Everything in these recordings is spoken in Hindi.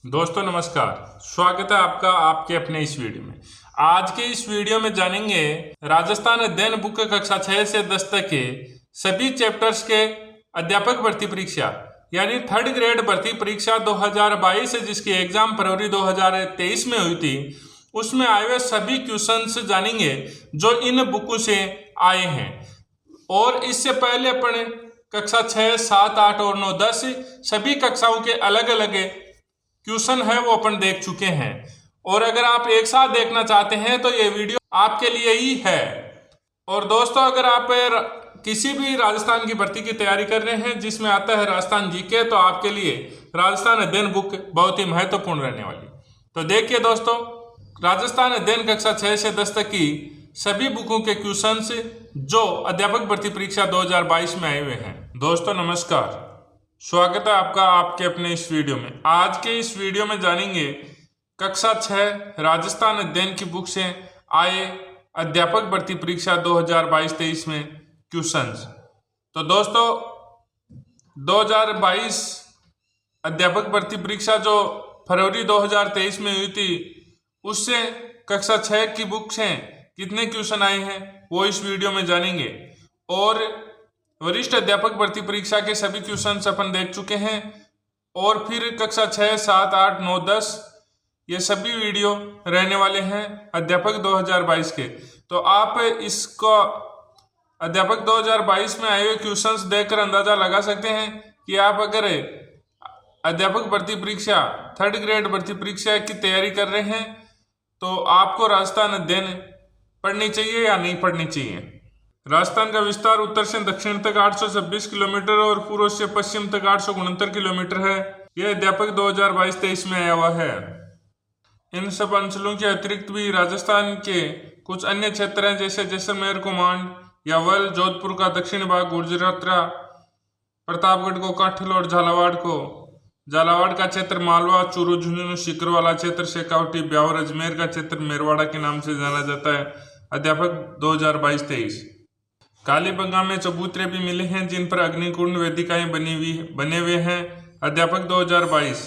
दोस्तों नमस्कार, स्वागत है आपका आपके अपने इस वीडियो में। आज के इस वीडियो में जानेंगे राजस्थान अध्ययन बुक कक्षा 6 से 10 तक के सभी चैप्टर्स के अध्यापक भर्ती परीक्षा यानी थर्ड ग्रेड भर्ती परीक्षा 2022 जिसकी एग्जाम फरवरी 2023 में हुई थी, उसमें आए हुए सभी क्वेश्चंस जानेंगे जो इन बुकों से आए हैं। और इससे पहले अपन कक्षा 6, 7, 8 और 9, 10 सभी कक्षाओं के अलग अलग क्वेश्चन है वो अपन देख चुके हैं। और अगर आप एक साथ देखना चाहते हैं तो ये वीडियो आपके लिए ही है। और दोस्तों, अगर आप किसी भी राजस्थान की भर्ती की तैयारी कर रहे हैं जिसमें आता है राजस्थान जीके, तो आपके लिए राजस्थान अध्ययन बुक बहुत ही महत्वपूर्ण रहने वाली। तो देखिए दोस्तों, राजस्थान अध्ययन कक्षा 6 से 10 तक की सभी बुकों के क्वेश्चंस जो अध्यापक भर्ती परीक्षा 2022 में आए हुए हैं। दोस्तों नमस्कार, स्वागत है आपका आपके अपने इस वीडियो में। आज के इस वीडियो में जानेंगे कक्षा 6 राजस्थान अध्ययन की बुक से आए अध्यापक भर्ती परीक्षा 2022-23 में क्वेश्चंस। तो दोस्तों, 2022 अध्यापक भर्ती परीक्षा जो फरवरी 2023 में हुई थी, उससे कक्षा 6 की बुक से कितने क्वेश्चन आए हैं वो इस वीडियो में जानेंगे। और वरिष्ठ अध्यापक भर्ती परीक्षा के सभी क्वेश्चंस अपन देख चुके हैं। और फिर कक्षा 6, 7, 8, 9, 10 ये सभी वीडियो रहने वाले हैं अध्यापक 2022 के। तो आप इसको अध्यापक 2022 में आए हुए क्वेश्चंस देखकर अंदाजा लगा सकते हैं कि आप अगर अध्यापक भर्ती परीक्षा थर्ड ग्रेड भर्ती परीक्षा की तैयारी कर रहे हैं तो आपको राजस्थान अध्ययन पढ़नी चाहिए या नहीं पढ़नी चाहिए। राजस्थान का विस्तार उत्तर से दक्षिण तक 826 किलोमीटर और पूर्व से पश्चिम तक 869 किलोमीटर है। यह अध्यापक 2022-23 में आया हुआ है। इन सब अंचलों के अतिरिक्त भी राजस्थान के कुछ अन्य क्षेत्र हैं जैसे जैसलमेर, कुमांड, यावल, जोधपुर का दक्षिण भाग, गुजरातरा, प्रतापगढ़ को काठिल और झालावाड़ का क्षेत्र मालवा, चूरू, झुंझुनू, सिकरवाला क्षेत्र, शेखावटी, ब्यावर, अजमेर का क्षेत्र मेरवाड़ा के नाम से जाना जाता है। अध्यापक 2022-23। कालीबंगा में चबूतरे भी मिले हैं जिन पर अग्निकुंड वेदिकाएं बने हुए हैं। अध्यापक 2022।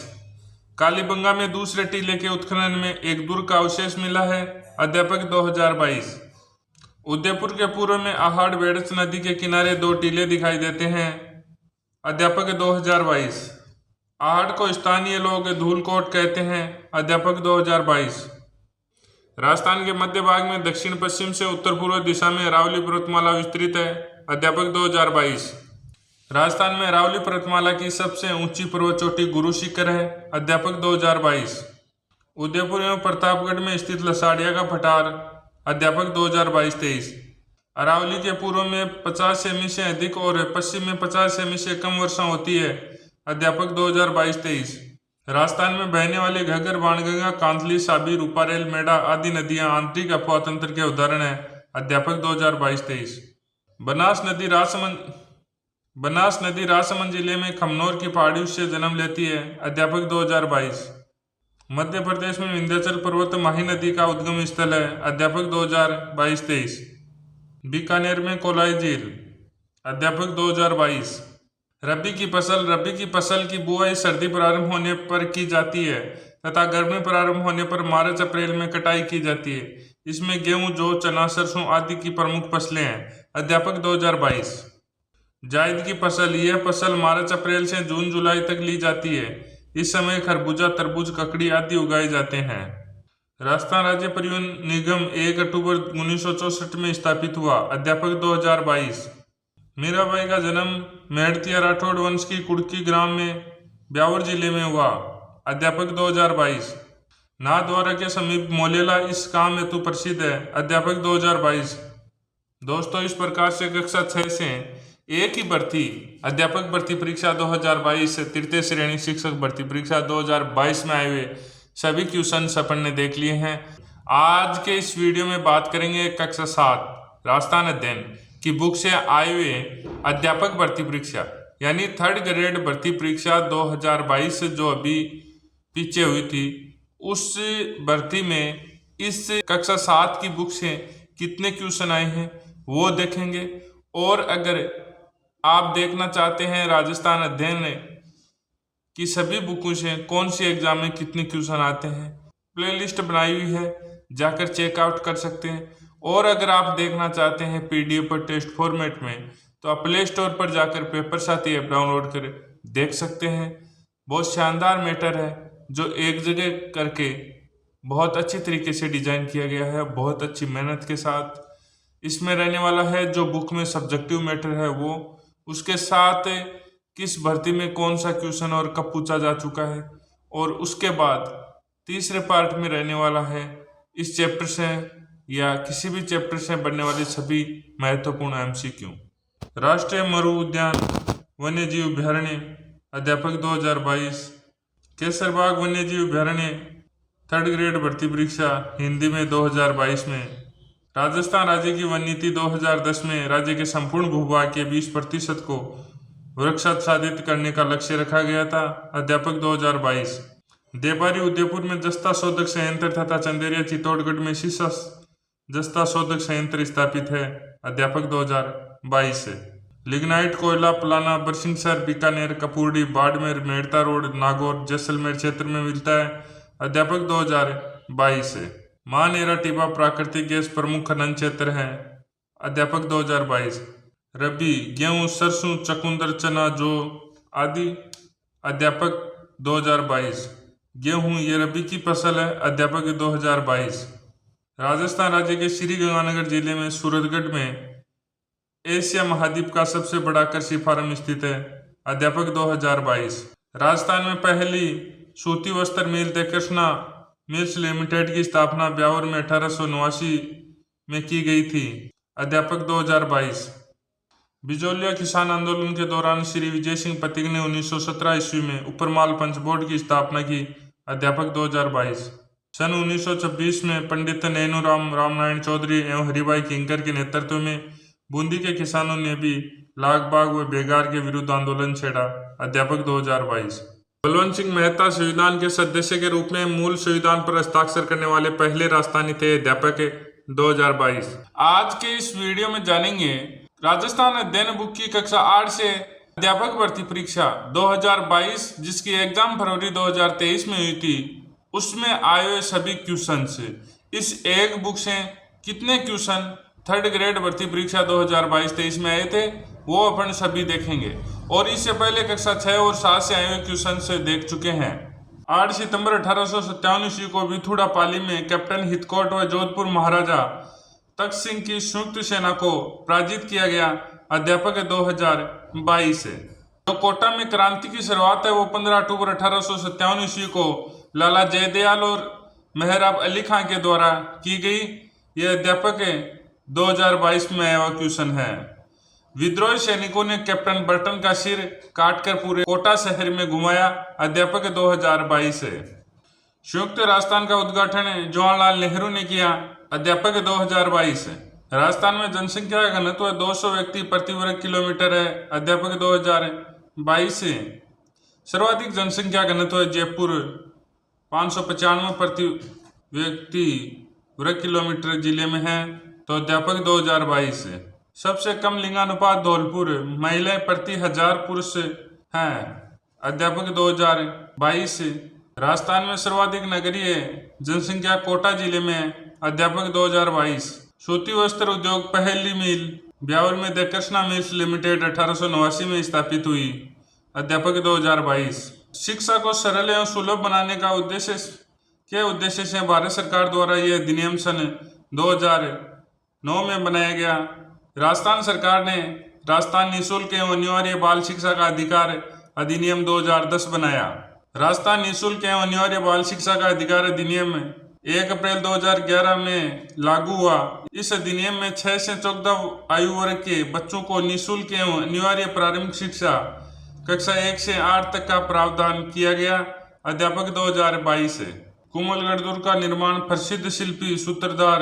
कालीबंगा में दूसरे टीले के उत्खनन में एक दुर्ग का अवशेष मिला है। अध्यापक 2022। उदयपुर के पूर्व में आहाड़ बेड़च नदी के किनारे 2 टीले दिखाई देते हैं। अध्यापक 2022। आहाड़ को स्थानीय लोग धूलकोट कहते हैं। अध्यापक 2022। राजस्थान के मध्य भाग में दक्षिण पश्चिम से उत्तर पूर्व दिशा में अरावली पर्वतमाला विस्तृत है। अध्यापक 2022। राजस्थान में अरावली पर्वतमाला की सबसे ऊंची पर्वत चोटी गुरु शिखर है। अध्यापक 2022। उदयपुर एवं प्रतापगढ़ में स्थित लसाड़िया का पठार। अध्यापक 2022-23। अरावली के पूर्व में 50 सेमी से अधिक और पश्चिम में 50 सेमी से कम वर्षा होती है। अध्यापक 2022-23। राजस्थान में बहने वाले घग्गर, बाणगंगा, कांतली, साबी, रूपारेल, मेढा आदि नदियां आंतरिक अफवाह तंत्र के उदाहरण हैं। अध्यापक 2022-23। बनास नदी राजसमंद जिले में खमनोर की पहाड़ियों से जन्म लेती है। अध्यापक 2022। मध्य प्रदेश में विंध्याचल पर्वत माही नदी का उद्गम स्थल है। अध्यापक 2022-23। बीकानेर में कोलाई झील। अध्यापक 2022। रबी की फसल की बुआई सर्दी प्रारंभ होने पर की जाती है तथा गर्मी प्रारंभ होने पर मार्च अप्रैल में कटाई की जाती है। इसमें गेहूं, जौ, चना, सरसों आदि की प्रमुख फसलें हैं। अध्यापक 2022। जायद की फसल, यह फसल मार्च अप्रैल से जून जुलाई तक ली जाती है। इस समय खरबूजा, तरबूज, ककड़ी आदि उगाए जाते हैं। राजस्थान राज्य परिवहन निगम 1 अक्टूबर 1964 में स्थापित हुआ। अध्यापक 2022। मीराबाई का जन्म मेहड़तिया राठौड़ वंश की कुड़की ग्राम में ब्यावर जिले में हुआ। अध्यापक 2022। नाथद्वारा के समीप मोलेला इस काम हेतु प्रसिद्ध है। अध्यापक 2022। दोस्तों, इस प्रकार से कक्षा 6 से एक ही भर्ती अध्यापक भर्ती परीक्षा 2022 से तृतीय श्रेणी शिक्षक भर्ती परीक्षा 2022 में आए हुए सभी क्वेश्चन अपन ने देख लिए हैं। आज के इस वीडियो में बात करेंगे कक्षा 7 राजस्थान अध्ययन की बुक से आए हुए अध्यापक भर्ती परीक्षा यानी थर्ड ग्रेड भर्ती परीक्षा 2022 जो अभी पीछे हुई थी, उस भर्ती में इस कक्षा 7 की बुक से कितने क्वेश्चन आए हैं वो देखेंगे। और अगर आप देखना चाहते हैं राजस्थान अध्ययन कि सभी बुकों से कौन सी एग्जाम में कितने क्वेश्चन आते हैं। प्लेलिस्ट बनाई हुई है, जाकर चेकआउट कर सकते हैं। और अगर आप देखना चाहते हैं पीडीएफ पर टेस्ट फॉर्मेट में, तो आप प्ले स्टोर पर जाकर पेपर साथी ऐप डाउनलोड कर देख सकते हैं। बहुत शानदार मैटर है जो एक जगह करके बहुत अच्छी तरीके से डिजाइन किया गया है, बहुत अच्छी मेहनत के साथ। इसमें रहने वाला है जो बुक में सब्जेक्टिव मैटर है वो, उसके साथ किस भर्ती में कौन सा क्वेश्चन और कब पूछा जा चुका है, और उसके बाद तीसरे पार्ट में रहने वाला है इस चैप्टर से या किसी भी चैप्टर से बनने वाले सभी महत्वपूर्ण एमसीक्यू। राष्ट्रीय मरु उद्यान वन्य जीव अभ्यारण्य अध्यापक 2022, केसरबाग वन्य जीव अभ्यारण्य 3rd ग्रेड भर्ती परीक्षा हिंदी में 2022 में। राजस्थान राज्य की वन नीति 2010 में राज्य के संपूर्ण भूभाग के 20% को वृक्षाच्छादित करने का लक्ष्य रखा गया था। अध्यापक 2022। देवारी उदयपुर में जस्ता शोधक संयंत्र तथा चंदेरिया चित्तौड़गढ़ में शीशा जस्ता शोधक संयंत्र स्थापित है। अध्यापक 2022 से। लिग्नाइट कोयला पलाना बरसिंहसर बीकानेर कपूरडी बाड़मेर मेड़ता रोड नागौर जैसलमेर क्षेत्र में मिलता है। अध्यापक 2022 से। मानेरा टिब्बा प्राकृतिक गैस प्रमुख खनन क्षेत्र है। अध्यापक 2022। रबी गेहूं सरसों चकुंदर चना जौ आदि। अध्यापक 2022। गेहूं ये रबी की फसल है। अध्यापक 2022। राजस्थान राज्य के श्री गंगानगर जिले में सूरतगढ़ में एशिया महाद्वीप का सबसे बड़ा कृषि फार्म स्थित है। अध्यापक 2022। राजस्थान में पहली सूती वस्त्र मिल कृष्णा मिल्स लिमिटेड की स्थापना ब्यावर में 1889 में की गई थी। अध्यापक 2022। बिजौलिया किसान आंदोलन के दौरान श्री विजय सिंह पथिक ने 1917 ईस्वी में उपरमाल पंच बोर्ड की स्थापना की। अध्यापक 2022। सन 1926 में पंडित नैनूराम रामनारायण चौधरी एवं हरिभाई किंकर के नेतृत्व में बूंदी के किसानों ने भी लाग बाग व बेगार के विरुद्ध आंदोलन छेड़ा। अध्यापक 2022। बलवंत सिंह मेहता संविधान के सदस्य के रूप में मूल संविधान पर हस्ताक्षर करने वाले पहले राजस्थानी थे। अध्यापक 2022। आज के इस वीडियो में जानेंगे राजस्थान अध्ययन बुक की कक्षा 8 से अध्यापक भर्ती परीक्षा 2022 जिसकी एग्जाम फरवरी 2023 में हुई थी, उसमें आए हुए सभी क्वेश्चन से इस एक बुक से कितने क्वेश्चन 3rd ग्रेड भर्ती परीक्षा 2022-23 में आए थे वो अपन सभी देखेंगे। और इससे पहले कक्षा 6 और 7 से आए हुए क्वेश्चन से देख चुके हैं। 8 सितंबर 1857 ईस्वी को विथुड़ा पाली में कैप्टन हितकोट व जोधपुर महाराजा तख्त सिंह की संयुक्त सेना को पराजित किया गया। अध्यापक 2022 से। जो कोटा में क्रांति की शुरुआत है वो 15 अक्टूबर 1857 ईस्वी को लाला जयदयाल और मेहराब अली खां के द्वारा की गई। यह अध्यापक 2022 में आया क्वेश्चन है। विद्रोही सैनिकों ने कैप्टन बर्टन का सिर काटकर पूरे कोटा शहर में घुमाया। अध्यापक 2022 से। संयुक्त राजस्थान का उद्घाटन जवाहरलाल नेहरू ने किया। अध्यापक 2022 है। राजस्थान में जनसंख्या का घनत्व 200 व्यक्ति प्रति वर्ग किलोमीटर है। अध्यापक 2022 से। सर्वाधिक जनसंख्या घनत्व जयपुर 595 प्रति व्यक्ति वर्ग किलोमीटर जिले में है। तो अध्यापक 2022 से। सबसे कम लिंगानुपात धौलपुर महिलाएं प्रति 1000 पुरुष हैं। अध्यापक 2022 से। राजस्थान में सर्वाधिक नगरीय जनसंख्या कोटा जिले में है। अध्यापक 2022। सूती वस्त्र उद्योग पहली मिल ब्यावर में द कृष्णा मिल्स लिमिटेड 1889 में स्थापित हुई। अध्यापक 2022। शिक्षा को सरल एवं सुलभ बनाने का उद्देश्य से भारत सरकार द्वारा यह अधिनियम सन 2009 में बनाया गया। राजस्थान सरकार ने राजस्थान निःशुल्क एवं अनिवार्य बाल शिक्षा का अधिकार अधिनियम 2010 बनाया। राजस्थान निःशुल्क एवं अनिवार्य बाल शिक्षा का अधिकार अधिनियम 1 अप्रैल 2011 में लागू हुआ। इस अधिनियम में 6 से 14 आयु वर्ग के बच्चों को निःशुल्क एवं अनिवार्य प्रारंभिक शिक्षा कक्षा 1 से 8 तक का प्रावधान किया गया। अध्यापक 2022 से। कुमलगढ़ दुर्ग का निर्माण प्रसिद्ध शिल्पी सूत्रधार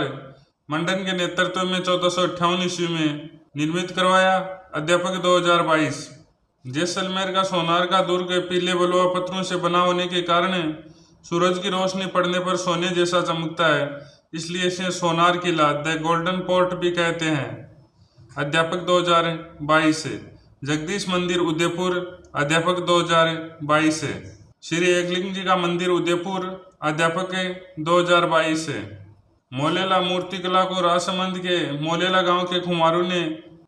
मंडन के नेतृत्व में 1458 ईस्वी में निर्मित करवाया। अध्यापक 2022। जैसलमेर का सोनार का दुर्ग पीले बलुआ पत्थरों से बना होने के कारण सूरज की रोशनी पड़ने पर सोने जैसा चमकता है, इसलिए इसे सोनार किला द गोल्डन पोर्ट भी कहते हैं। अध्यापक 2022 से। जगदीश मंदिर उदयपुर अध्यापक 2022 से। श्री एकलिंग जी का मंदिर उदयपुर, अध्यापक 2022 से। मोलेला मूर्ति कला को राजसमंद के मोलेला गांव के कुम्हारों ने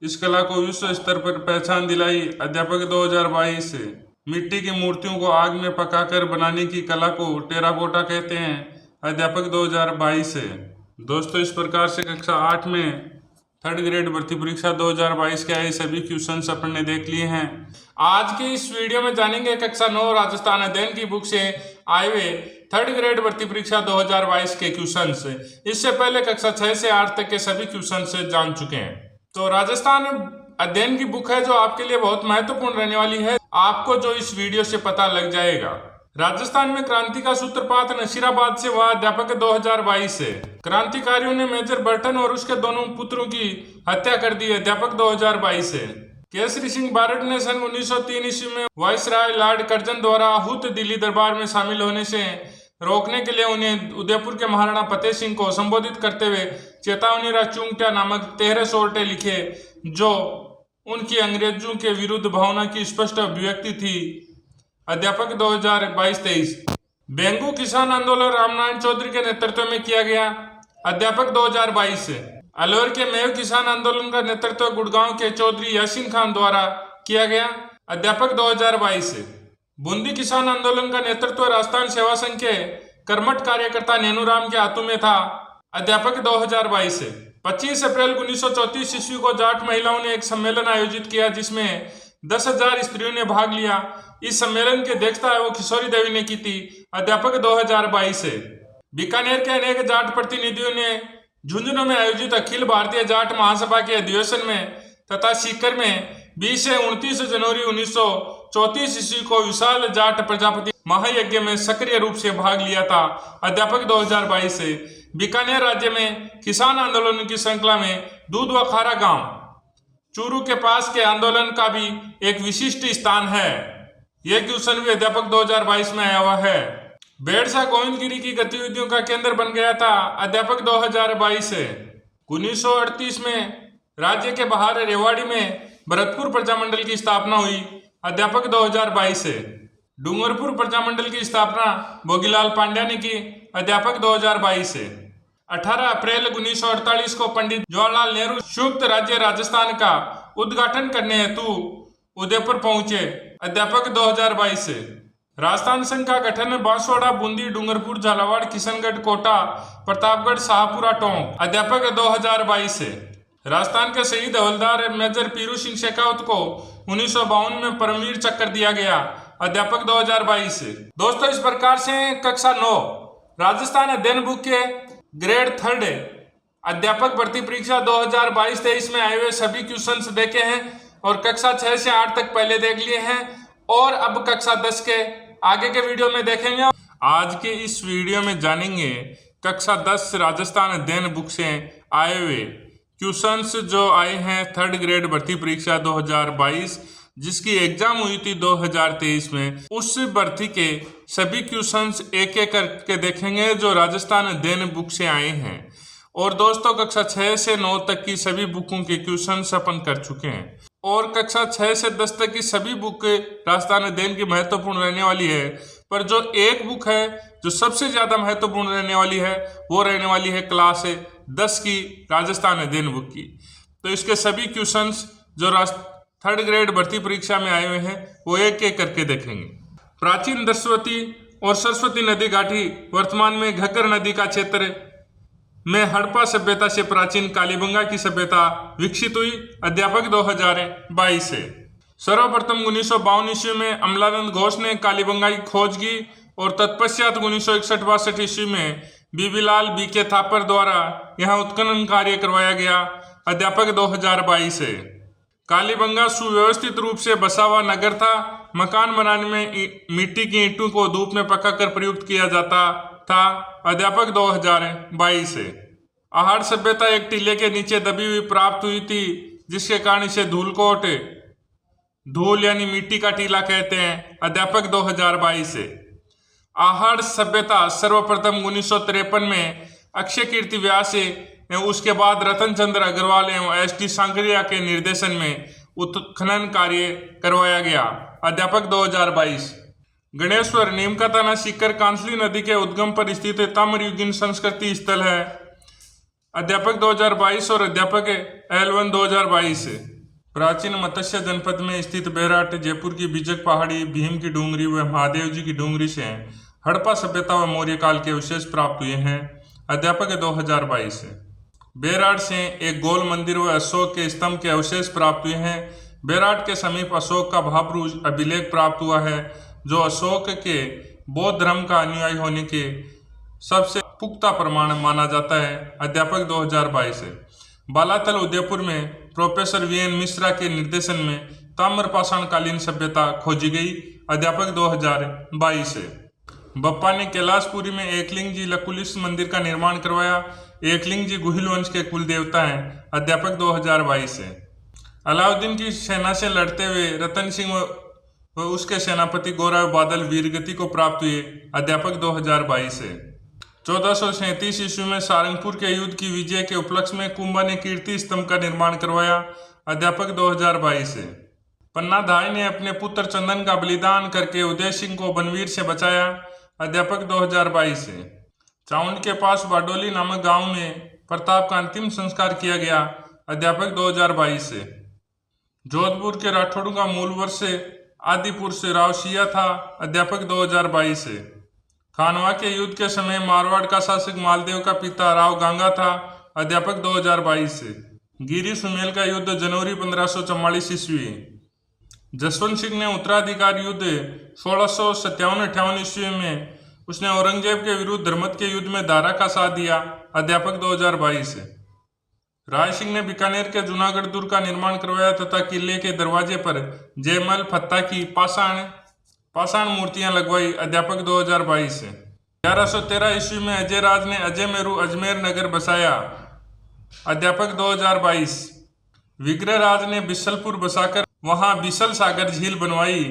इस कला को विश्व स्तर पर पहचान दिलाई, अध्यापक 2022 से। मिट्टी की मूर्तियों को आग में पकाकर बनाने की कला को टेराकोटा कहते हैं, अध्यापक 2022 से। दोस्तों, इस प्रकार से कक्षा 8 में 3rd ग्रेड भर्ती परीक्षा 2022 के आए सभी क्वेश्चंस अपन ने देख लिए हैं। आज के इस वीडियो में जानेंगे कक्षा 9 राजस्थान अध्ययन की बुक से आए हुए 3rd ग्रेड भर्ती परीक्षा 2022 के क्वेश्चंस। इससे पहले कक्षा 6 से 8 तक के सभी क्वेश्चंस जान चुके हैं। तो राजस्थान अध्ययन की बुक है जो आपके लिए बहुत महत्वपूर्ण रहने वाली है, आपको जो इस वीडियो से पता लग जाएगा। राजस्थान में क्रांति का सूत्रपात नसीराबाद से हुआ, अध्यापक 2022 से। क्रांतिकारियों ने मेजर बर्टन और उसके दोनों पुत्रों की हत्या कर दी, अध्यापक 2022 से। केसरी सिंह बारट ने सन 1903 ईस्वी में वायसराय लॉर्ड कर्जन द्वारा आहूत दिल्ली दरबार में शामिल होने से रोकने के लिए उन्हें उदयपुर के महाराणा फतेह सिंह को संबोधित करते हुए चेतावनी चूंगटा नामक 13 सोरठे लिखे, जो उनकी अंग्रेजों के विरुद्ध भावना की स्पष्ट अभिव्यक्ति थी, अध्यापक 2022-23। बेंगू किसान आंदोलन रामनारायण चौधरी के नेतृत्व में किया गया, अध्यापक 2022 से। अलवर के मेव किसान आंदोलन का नेतृत्व गुड़गांव के चौधरी यासीन खान द्वारा किया गया, अध्यापक 2022 से। बूंदी किसान आंदोलन का नेतृत्व राजस्थान सेवा संघ के कर्मठ कार्यकर्ता नेनूराम के हाथों में था, अध्यापक 2022 से। 25 अप्रैल 1934 ईस्वी को जाट महिलाओं ने एक सम्मेलन आयोजित किया जिसमें 10,000 स्त्रियों ने भाग लिया। इस सम्मेलन की अध्यक्षता वो किशोरी देवी ने की थी, अध्यापक 2022 से। बीकानेर के अनेक जाट प्रतिनिधियों ने झुंझुनू में आयोजित अखिल भारतीय जाट महासभा के अधिवेशन में तथा सीकर में 20 से 29 जनवरी 1934 ईस्वी को विशाल जाट प्रजापति महायज्ञ में सक्रिय रूप से भाग लिया था, अध्यापक 2022 से। बीकानेर राज्य में किसान आंदोलन की श्रृंखला में दूध व खारा गांव चूरू के पास के आंदोलन का भी एक विशिष्ट स्थान है। यह क्वेश्चन भी अध्यापक 2022 में आया हुआ है। बेड़सा गोविंदगिरी की गतिविधियों का केंद्र बन गया था, अध्यापक 2022 से। 1938 में राज्य के बाहर रेवाड़ी में भरतपुर प्रजामंडल की स्थापना हुई, अध्यापक 2022 से। डूंगरपुर प्रजामंडल की स्थापना भोगीलाल पांड्या ने की, अध्यापक 2022 से। 18 अप्रैल 1948 को पंडित जवाहरलाल नेहरू संयुक्त राज्य राजस्थान का उद्घाटन करने हेतु उदयपुर पहुंचे, अध्यापक 2022 से। राजस्थान संघ का गठन बांसवाड़ा, बूंदी, डूंगरपुर, झालावाड़, किशनगढ़, कोटा, प्रतापगढ़, शाहपुरा, टोंक, अध्यापक 2022 से। राजस्थान के शहीद हवलदार मेजर पीरू सिंह शेखावत को 1952 में परमवीर चक्र दिया गया, अध्यापक 2022 से। दोस्तों, इस प्रकार से कक्षा 9 राजस्थान अध्ययन बुक के ग्रेड 3rd अध्यापक भर्ती परीक्षा 2022-23 में आए हुए सभी क्वेश्चंस देखे हैं और कक्षा 6 से 8 तक पहले देख लिए हैं और अब कक्षा 10 के आगे के वीडियो में देखेंगे। आज के इस वीडियो में जानेंगे कक्षा 10 राजस्थान अध्ययन बुक से आए हुए क्वेश्चंस जो आए हैं 3rd ग्रेड भर्ती परीक्षा 2022 जिसकी एग्जाम हुई थी 2023 में, उस भर्ती के सभी क्वेश्चंस एक एक करके देखेंगे जो राजस्थान अध्ययन बुक से आए हैं। और दोस्तों, कक्षा 6 से 9 तक की सभी बुकों के क्वेश्चंस अपन कर चुके हैं और कक्षा 6 से 10 तक की सभी बुक राजस्थान अध्ययन की महत्वपूर्ण रहने वाली है, पर जो एक बुक है जो सबसे ज्यादा महत्वपूर्ण रहने वाली है वो रहने वाली है क्लास 10 की राजस्थान अध्ययन बुक की। तो इसके सभी क्वेश्चंस जो 3rd ग्रेड भर्ती परीक्षा में आए हुए हैं वो एक एक करके देखेंगे। प्राचीन दशवती और सरस्वती नदी घाटी वर्तमान में घग्गर नदी का क्षेत्र में हड़प्पा सभ्यता से प्राचीन कालीबंगा की सभ्यता विकसित हुई, अध्यापक 2022 से। सर्वप्रथम 1952 ईस्वी में अमलानंद घोष ने कालीबंगा की खोज की और तत्पश्चात 1961-62 ईस्वी में बीबीलाल बीके थापर द्वारा यहाँ उत्खनन कार्य करवाया गया, अध्यापक 2022 से। कालीबंगा सुव्यवस्थित रूप से बसा हुआ नगर था। मकान बनाने में मिट्टी की ईंटों को धूप में पकाकर प्रयुक्त किया जाता था, अध्यापक 2022 से। आहड़ सभ्यता एक टीले के नीचे दबी हुई प्राप्त हुई थी जिसके कारण इसे धूलकोट, धूल यानी मिट्टी का टीला कहते हैं, अध्यापक 2022 से। आहड़ सभ्यता सर्वप्रथम 1953 में अक्षय कीर्ति व्यास उसके बाद रतन चंद्र अग्रवाल एवं एस टी सांकरिया के निर्देशन में उत्खनन कार्य करवाया गया, अध्यापक 2022। गणेश्वर नीमकाताना सीकर कांसली नदी के उद्गम पर स्थित ताम्रयुगीन संस्कृति स्थल है। अध्यापक 2022 और अध्यापक L1 2022। प्राचीन मत्स्य जनपद में स्थित बेराट जयपुर की बिजक पहाड़ी, भीम की डूंगरी व महादेव जी की डूंगरी से हड़प्पा सभ्यता व मौर्य काल के अवशेष प्राप्त हुए हैं। अध्यापक 2022। बेराट से एक गोल मंदिर व अशोक के स्तंभ के अवशेष प्राप्त हुए हैं। बेराट के समीप अशोक का भाब्रू अभिलेख प्राप्त हुआ है, जो अशोक के बौद्ध धर्म का अनुयायी होने के सबसे पुख्ता प्रमाण माना जाता है। अध्यापक 2022। बालातल उदयपुर में प्रोफेसर VN मिश्रा के निर्देशन में ताम्रपाषाण कालीन सभ्यता खोजी गई। अध्यापक 2022। बप्पा ने कैलाशपुरी में एकलिंग जी लकुलिश मंदिर का निर्माण करवाया। एकलिंग जी गुहिल वंश के कुल देवता हैं। अध्यापक 2022। अलाउद्दीन की सेना से लड़ते हुए रतन सिंह व उसके सेनापति गौरव बादल वीरगति को प्राप्त हुए। अध्यापक 2022। 1437 ईस्वी में सारंगपुर के युद्ध की विजय के उपलक्ष्य में कुंभा ने कीर्ति स्तंभ का निर्माण करवाया। अध्यापक 2022। पन्ना धाय ने अपने पुत्र चंदन का बलिदान करके उदय सिंह को बनवीर से बचाया। अध्यापक 2022। चाउंड के पास बाडोली नामक गांव में प्रताप का अंतिम संस्कार किया गया। अध्यापक 2022। जोधपुर के राठौड़ों का मूल वर्ष आदिपुर से राव सिया था। अध्यापक 2022। खानवा के युद्ध के समय मारवाड़ का शासक मालदेव का पिता राव गांगा था। अध्यापक 2022। गिरी सुमेल का युद्ध जनवरी 1544 ईस्वी। जसवंत सिंह ने उत्तराधिकार युद्ध 1657-58 ईस्वी में उसने औरंगजेब के विरुद्ध धर्मत के युद्ध में दारा का साथ दिया। अध्यापक 2022। राय सिंह ने बीकानेर के जूनागढ़ दुर्ग का निर्माण करवाया तथा किले के दरवाजे पर जयमल फत्ता की पाषाण मूर्तियां लगवाई। अध्यापक 2022। 1113 ईस्वी में अजय राज ने अजय मेरू अजमेर नगर बसाया। अध्यापक 2022। विग्रह राज ने बिसलपुर बसाकर वहां बिसल सागर झील बनवाई।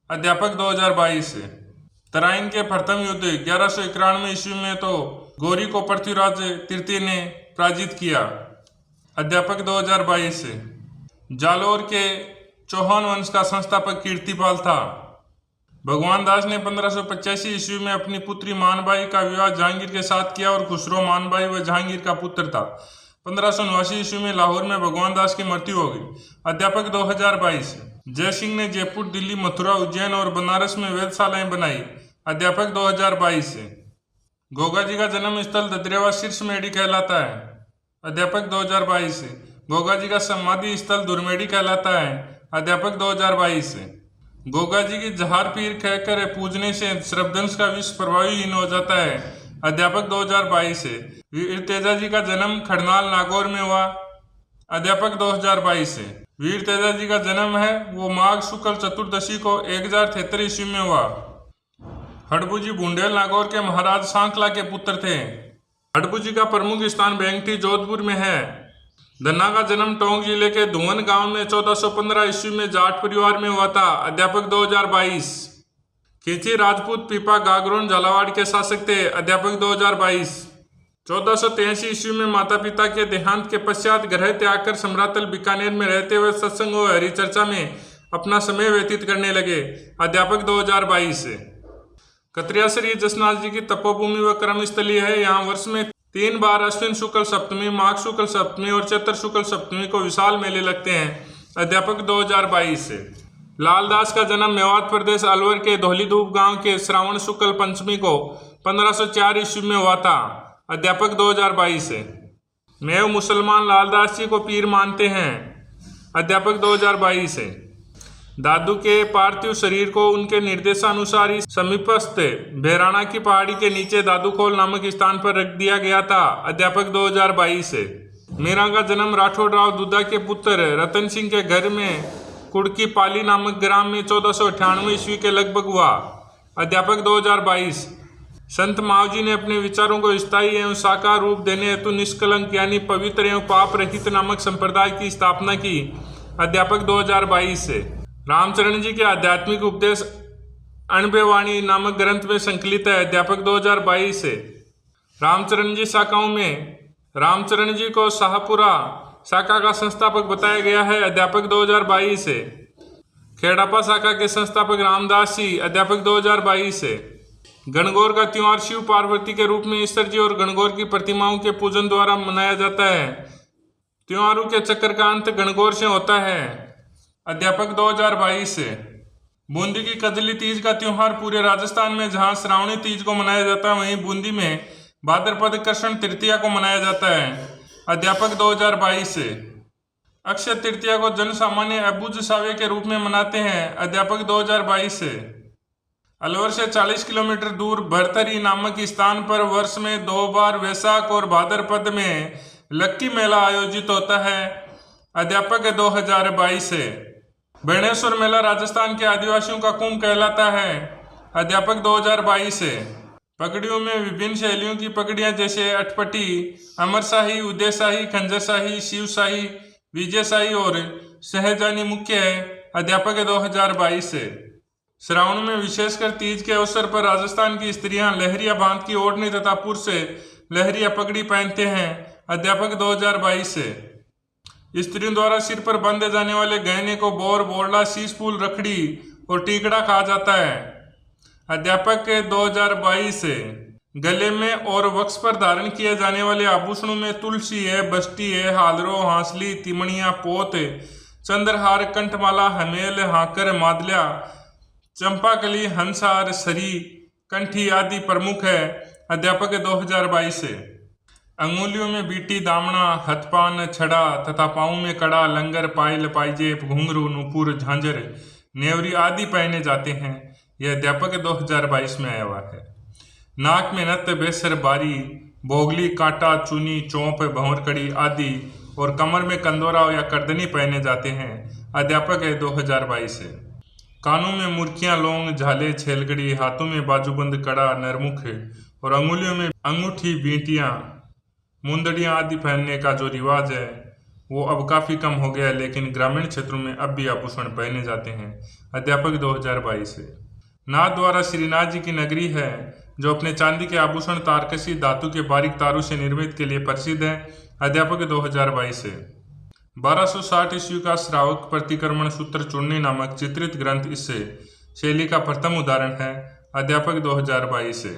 अध्यापक 2022। तराइन के प्रथम युद्ध 1191 ईस्वी में तो गौरी को पृथ्वीराज तृतीय ने पराजित किया। अध्यापक 2022। जालोर के चौहान वंश का संस्थापक कीर्तिपाल था। भगवान दास ने 1585 ईस्वी में अपनी पुत्री मानबाई का विवाह जहांगीर के साथ किया और खुसरो मानबाई व जहांगीर का पुत्र था। 1589 ईस्वी में लाहौर में भगवान दास की मृत्यु हो गई। अध्यापक 2022। जय सिंह ने जयपुर, दिल्ली, मथुरा, उज्जैन और बनारस में वेधशालाएं बनाई। अध्यापक 2022। गोगा जी का जन्म स्थल ददरेवा शीर्षमेढ़ी कहलाता है। अध्यापक 2022। गोगा जी का समाधि स्थल दुरमेढ़ी कहलाता है। अध्यापक 2022। गोगा जी की जहार पीर कहकर पूजने से सर्पदंश का विष प्रभावीहीन हो जाता है। अध्यापक 2022। वीर तेजा जी का जन्म खड़नाल नागौर में हुआ। अध्यापक 2022। वीर तेजा जी का जन्म है वो माघ शुक्ल चतुर्दशी को 1073 ईस्वी में हुआ। हड़बू जी बुंडेल नागौर के महाराज सांकला के पुत्र थे। हड़बू जी का प्रमुख स्थान बेंगटी जोधपुर में है। धन्ना का जन्म टोंक जिले के धुवन गांव में 1415 ईस्वी में जाट परिवार में हुआ था। अध्यापक 2022। खींची राजपूत पीपा गागरोन झालावाड़ के शासक थे। अध्यापक 2022। 1483 ईस्वी में माता पिता के देहांत के पश्चात गृह त्याग कर सम्रातल बीकानेर में रहते हुए सत्संग व हरिचर्चा में अपना समय व्यतीत करने लगे। अध्यापक 2022। कतरिया श्री जसनाथ जी की तपोभूमि व कर्मस्थली है। यहाँ वर्ष में 3 बार अश्विन शुक्ल सप्तमी, माघ शुक्ल सप्तमी और चैत्र शुक्ल सप्तमी को विशाल मेले लगते हैं। अध्यापक 2022। लालदास का जन्म मेवात प्रदेश अलवर के धौलीधूप गांव के श्रावण शुक्ल पंचमी को 1504 ईस्वी में हुआ था। अध्यापक 2022। मैव मुसलमान लालदास जी को पीर मानते हैं। अध्यापक 2022। दादू के पार्थिव शरीर को उनके निर्देशानुसार ही समीपस्थ भैराणा की पहाड़ी के नीचे दादूखोल नामक स्थान पर रख दिया गया था। अध्यापक 2022। मीरा का जन्म राठौड़ राव दुद्धा के पुत्र रतन सिंह के घर में कुड़की पाली नामक ग्राम में 1498 ईस्वी के लगभग हुआ। अध्यापक 2022। संत मावजी ने अपने विचारों को स्थायी एवं साकार रूप देने हेतु निष्कलंक यानी पवित्र एवं पाप रहित नामक संप्रदाय की स्थापना की। अध्यापक 2022। रामचरण जी के आध्यात्मिक उपदेश अणबेवाणी नामक ग्रंथ में संकलित है। अध्यापक 2022। रामचरण जी शाखाओं में रामचरण जी को शाहपुरा शाखा का संस्थापक बताया गया है। अध्यापक 2022। खेड़ापा शाखा के संस्थापक रामदास जी, अध्यापक 2022 से। गणगौर का त्योहार शिव पार्वती के रूप में ईश्वर जी और गणगौर की प्रतिमाओं के पूजन द्वारा मनाया जाता है। त्योहारों के चक्र का अंत गणगौर से होता है। अध्यापक 2022 से। बूंदी की कजली तीज का त्योहार पूरे राजस्थान में जहां श्रावणी तीज को मनाया जाता है, वहीं बूंदी में भाद्रपद कृष्ण तृतीया को मनाया जाता है। अध्यापक 2022 से। अक्षय तृतीया को जन सामान्य अबुझ सावे के रूप में मनाते हैं। अध्यापक 2022 से। अलवर से 40 किलोमीटर दूर भरथरी नामक स्थान पर वर्ष में 2 बार वैशाख और भाद्रपद में लक्की मेला आयोजित होता है। अध्यापक 2022 से। बेणेश्वर मेला राजस्थान के आदिवासियों का कुंभ कहलाता है। अध्यापक 2022 से। पगड़ियों में विभिन्न शैलियों की पगड़ियां जैसे अटपटी, अमरशाही, उदयशाही, खंजरशाही, शिवशाही, विजयशाही और सहजानी मुख्य है। अध्यापक 2022 से। श्रावण में विशेषकर तीज के अवसर पर राजस्थान की स्त्रियां लहरिया बांध की ओढ़नी तथा पुरुष लहरिया पगड़ी पहनते हैं। अध्यापक 2022 से। स्त्रियों द्वारा सिर पर बांधे जाने वाले गहने को बोर, बोरला, शीश फूल, रखड़ी और टीकड़ा कहा जाता है। अध्यापक 2022 से। गले में और वक्ष पर धारण किए जाने वाले आभूषणों में तुलसी है, बस्ती है, हालरो, हांसली, तिमणिया, पोत, चंद्रहार, कंठमाला, हमेल, हाकर, मादलिया, चंपाकली, हंसार, सरी, कंठी आदि प्रमुख है। अध्यापक 2022 से। अंगुलियों में बीटी, दामना, हथपान, छड़ा तथा पाँव में कड़ा, लंगर, पायल, पाइजेब, घुंघरू, नुपुर, झांझर, नेवरी आदि पहने जाते हैं। यह अध्यापक 2022 में आया हुआ है। नाक में नत्थ, बेसर, बारी, बोगली, कांटा, चुनी, चौंप, भंवरकड़ी आदि और कमर में कंदोरा या करदनी पहने जाते हैं। अध्यापक 2022 से। कानों में मुर्खियां, लौंग, झाले, छेलगड़ी, हाथों में बाजूबंद, कड़ा, नरमुख और अंगुलियों में अंगूठी, बींटियां, मुंदड़ियां आदि पहनने का जो रिवाज है वो अब काफ़ी कम हो गया है, लेकिन ग्रामीण क्षेत्रों में अब भी आभूषण पहने जाते हैं। अध्यापक 2022 से। नाथ द्वारा श्रीनाथ जी की नगरी है जो अपने चांदी के आभूषण, तारकसी, धातु के बारीक तारों से निर्मित के लिए प्रसिद्ध है। अध्यापक 2022 से। 1260 ईस्वी का श्रावक प्रतिक्रमण सूत्र चूर्णी नामक चित्रित ग्रंथ इस शैली का प्रथम उदाहरण है। अध्यापक 2022 से।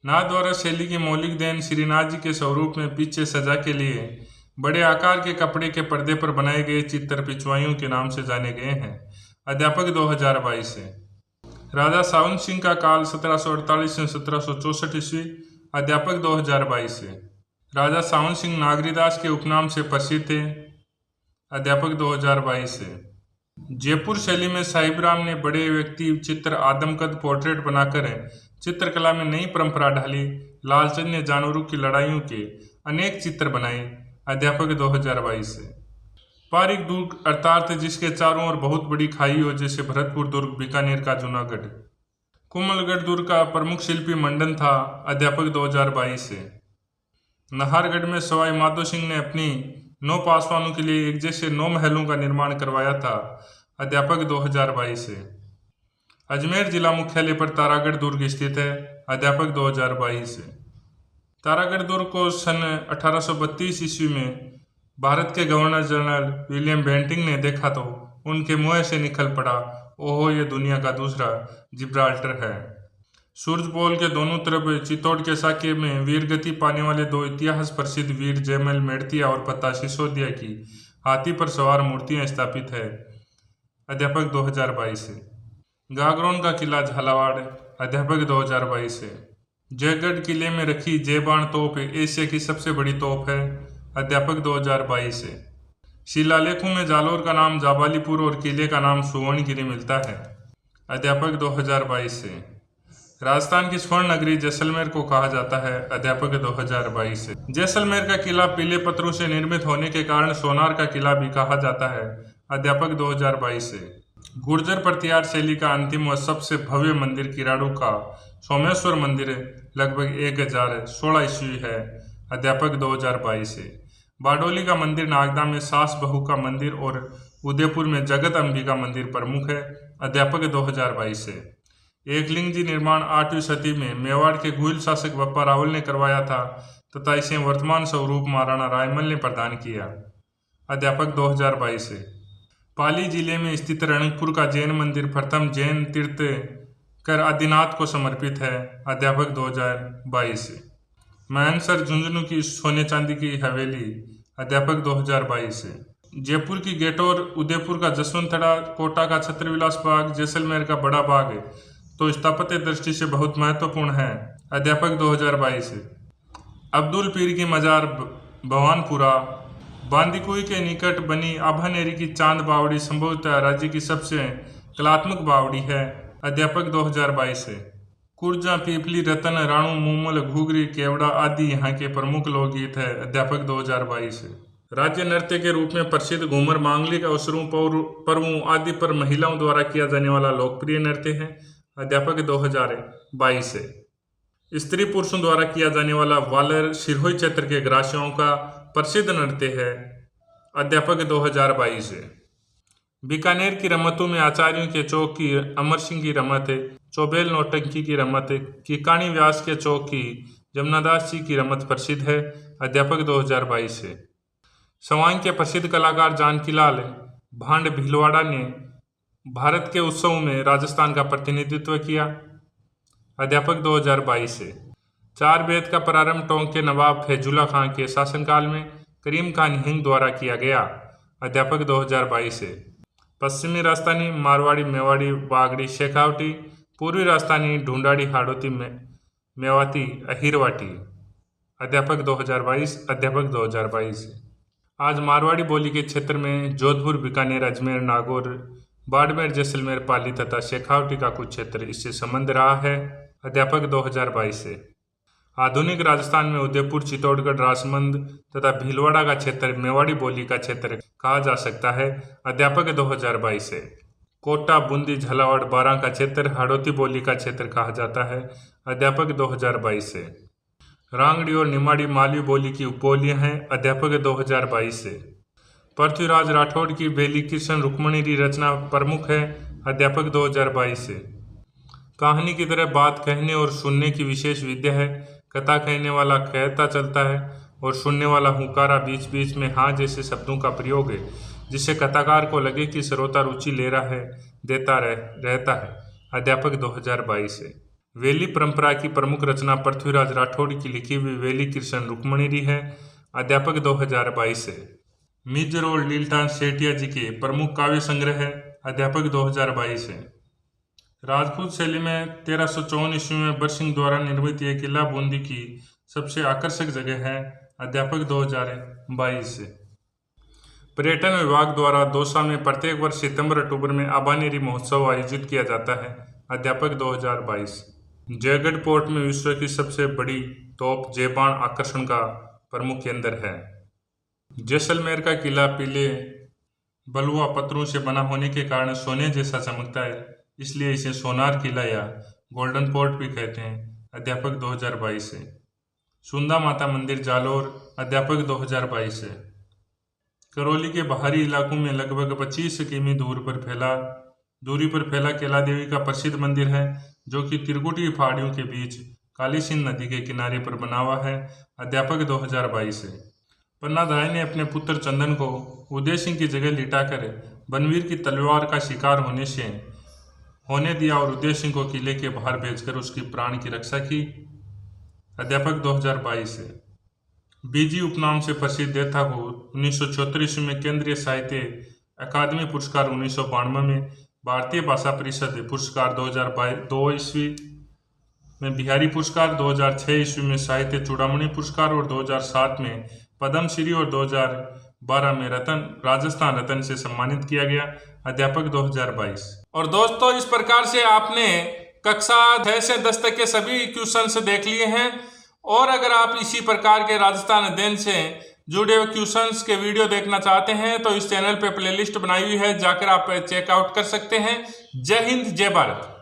नाथ द्वारा शैली की मौलिक देन श्रीनाथ जी के स्वरूप में पीछे सजा के लिए बड़े आकार के कपड़े के पर्दे पर बनाए गए चित्र पिछवाइयों के नाम से जाने गए हैं। अध्यापक 2022 से। राजा सावन सिंह का काल 1748 से 1764 ईस्वी। अध्यापक 2022 से। राजा सावन सिंह नागरीदास के उपनाम से प्रसिद्ध थे। अध्यापक 2022 से। जयपुर शैली में साहिबराम ने बड़े व्यक्ति चित्र, आदमकद पोर्ट्रेट बनाकर चित्रकला में नई परंपरा ढाली। लालचंद ने जानवरों की लड़ाइयों के अनेक चित्र बनाए। अध्यापक 2022 से। पारिक दुर्ग अर्थात जिसके चारों ओर बहुत बड़ी खाई हो, जैसे भरतपुर दुर्ग, बीकानेर का जूनागढ़। कुमलगढ़ दुर्ग का प्रमुख शिल्पी मंडन था। अध्यापक 2022 से। नाहरगढ़ में सवाई माधो सिंह ने अपनी 9 पासवानों के लिए एक जैसे 9 महलों का निर्माण करवाया था। अध्यापक 2022 से। अजमेर जिला मुख्यालय पर तारागढ़ दुर्ग स्थित है। अध्यापक 2022 से। तारागढ़ दुर्ग को सन 1832 ईस्वी में भारत के गवर्नर जनरल विलियम बेंटिंग ने देखा तो उनके मुंह से निकल पड़ा, ओहो, ये दुनिया का दूसरा जिब्राल्टर है। सूरजपोल के दोनों तरफ चित्तौड़ के साके में वीरगति पाने वाले 2 इतिहास प्रसिद्ध वीर जयमल मेड़तिया और पता सिसोदिया की हाथी पर सवार मूर्तियां स्थापित है। अध्यापक 2022 से। गागरोन का किला झालावाड़। अध्यापक 2022 से। जयगढ़ किले में रखी जयबाण तोप एशिया की सबसे बड़ी तोप है। अध्यापक 2022 से। शिलालेखों में जालोर का नाम जाबालीपुर और किले का नाम सुवर्णगिरी मिलता है। अध्यापक 2022 से। राजस्थान की स्वर्ण नगरी जैसलमेर को कहा जाता है। अध्यापक 2022 से। जैसलमेर का किला पीले पत्थरों से निर्मित होने के कारण सोनार का किला भी कहा जाता है। अध्यापक 2022 से। गुर्जर प्रतिहार शैली का अंतिम व सबसे भव्य मंदिर किराड़ू का सोमेश्वर मंदिर लगभग 1016 ईस्वी है। अध्यापक 2022 से। बारडोली का मंदिर नागदा में सास बहू का मंदिर और उदयपुर में जगत अंबिका मंदिर प्रमुख है। अध्यापक 2022 से। एकलिंग जी निर्माण 8वीं सदी में मेवाड़ के घुइल शासक बप्पा रावल ने करवाया था तथा इसे वर्तमान स्वरूप महाराणा रायमल ने प्रदान किया। अध्यापक 2022 से। पाली जिले में स्थित रणकपुर का जैन मंदिर प्रथम जैन तीर्थंकर आदिनाथ को समर्पित है। अध्यापक 2022। मानसर झुंझुनू की सोने चांदी की हवेली। अध्यापक 2022। जयपुर की गेटौर, उदयपुर का जसवंतड़ा, कोटा का छत्रविलास बाग, जैसलमेर का बड़ा बाग तो स्थापत्य दृष्टि से बहुत महत्वपूर्ण है। अध्यापक 2022। अब्दुल पीर की मजार भवानपुरा, बांदीकुई के निकट बनी आभानेरी की चांद बावड़ी संभवतः राज्य की सबसे कलात्मक बावड़ी है। अध्यापक 2022। कुर्जा, पीपली, रतन, राणू, मूमल, घुघरी, केवड़ा आदि यहाँ के प्रमुख लोकगीत है। अध्यापक 2022। राज्य नृत्य के रूप में प्रसिद्ध घूमर मांगलिक अवसरों, पर्वों आदि पर महिलाओं द्वारा किया जाने वाला लोकप्रिय नृत्य है। अध्यापक 2022। स्त्री पुरुषों द्वारा किया जाने वाला वालर सिरहोई क्षेत्र के ग्रासियों का प्रसिद्ध नृत्य है। अध्यापक 2022। बीकानेर की रमतों में आचार्यों के चौक की अमर सिंह की रमत, चौबेल नौटंकी की रमत, किकाणी व्यास के चौक की जमुनादास जी की रमत प्रसिद्ध है। अध्यापक 2022। सवाई के प्रसिद्ध कलाकार जानकीलाल भांड भीलवाड़ा ने भारत के उत्सवों में राजस्थान का प्रतिनिधित्व किया। अध्यापक 2022। चार वेद का प्रारंभ टोंक के नवाब फैजुल्ला खां के शासनकाल में करीम खान हिंद द्वारा किया गया। अध्यापक 2022। पश्चिमी राजस्थानी मारवाड़ी, मेवाड़ी, बागड़ी, शेखावटी, पूर्वी राजस्थानी ढूंढाड़ी, हाड़ौती, मेवाती, अहिरवाटी। अध्यापक 2022। अध्यापक 2022। आज मारवाड़ी बोली के क्षेत्र में जोधपुर, बीकानेर, अजमेर, नागौर, बाड़मेर, जैसलमेर, पाली तथा शेखावटी का कुछ क्षेत्र इससे संबंध रहा है। अध्यापक 2022। आधुनिक राजस्थान में उदयपुर, चित्तौड़गढ़, राजसमंद तथा भीलवाड़ा का क्षेत्र मेवाड़ी बोली का क्षेत्र कहा जा सकता है। अध्यापक 2022। कोटा, बूंदी, झालावाड़, बारां का क्षेत्र हाड़ौती बोली का क्षेत्र कहा जाता है। अध्यापक 2022। रांगड़ी और निमाड़ी मालवी बोली की उपबोलियां हैं। अध्यापक 2022। पृथ्वीराज राठौड़ की बेली कृष्ण रुक्मणी रचना प्रमुख है। अध्यापक 2022। कहानी की तरह बात कहने और सुनने की विशेष विद्या है। कथा कहने वाला कहता चलता है और सुनने वाला हुंकारा बीच बीच में हाँ जैसे शब्दों का प्रयोग है, जिससे कथाकार को लगे कि श्रोता रुचि ले रहा है, देता रहता है। अध्यापक 2022। वेली परंपरा की प्रमुख रचना पृथ्वीराज राठौड़ की लिखी हुई वेली कृष्ण रुक्मणी है। अध्यापक 2022। मिजर और लीलटान सेठिया जी के प्रमुख काव्य संग्रह है। अध्यापक 2022। राजपूत शैली में 1354 ईस्वी में बरसिंह द्वारा निर्मित यह किला बूंदी की सबसे आकर्षक जगह है। अध्यापक 2022। पर्यटन विभाग द्वारा दौसा में प्रत्येक वर्ष सितंबर-अक्टूबर में आभानेरी महोत्सव आयोजित किया जाता है। अध्यापक 2022। जयगढ़ पोर्ट में विश्व की सबसे बड़ी तोप जयबान आकर्षण का प्रमुख केंद्र है। जैसलमेर का किला पीले बलुआ पत्थरों से बना होने के कारण सोने जैसा चमकता है, इसलिए इसे सोनार किला या गोल्डन पोर्ट भी कहते हैं। अध्यापक 2022। सुंदा माता मंदिर जालोर। अध्यापक 2022। करौली के बाहरी इलाकों में लगभग 25 किमी दूरी पर फैला कैला देवी का प्रसिद्ध मंदिर है, जो कि त्रिकुटी पहाड़ियों के बीच काली सिंध नदी के किनारे पर बना हुआ है। अध्यापक 2022। पन्नाधाय ने अपने पुत्र चंदन को उदय सिंह की जगह लिटाकर बनवीर की तलवार का शिकार होने दिया और उदय सिंह को किले के बाहर भेजकर उसकी प्राण की रक्षा की। अध्यापक 2022। बीजी उपनाम से प्रसिद्ध देथा को 1974 ईस्वी में केंद्रीय साहित्य अकादमी पुरस्कार, 1992 में भारतीय भाषा परिषद पुरस्कार, 2002 ईस्वी में बिहारी पुरस्कार, 2006 ईस्वी में साहित्य चूड़ामणि पुरस्कार और 2007 में पद्मश्री और 2012 में राजस्थान रत्न से सम्मानित किया गया। अध्यापक 2022। और दोस्तों, इस प्रकार से आपने कक्षा 6 से 10 तक के सभी क्वेश्चंस देख लिए हैं। और अगर आप इसी प्रकार के राजस्थान अध्ययन से जुड़े हुए क्वेश्चंस के वीडियो देखना चाहते हैं तो इस चैनल पे प्लेलिस्ट बनाई हुई है, जाकर आप चेकआउट कर सकते हैं। जय हिंद, जय भारत।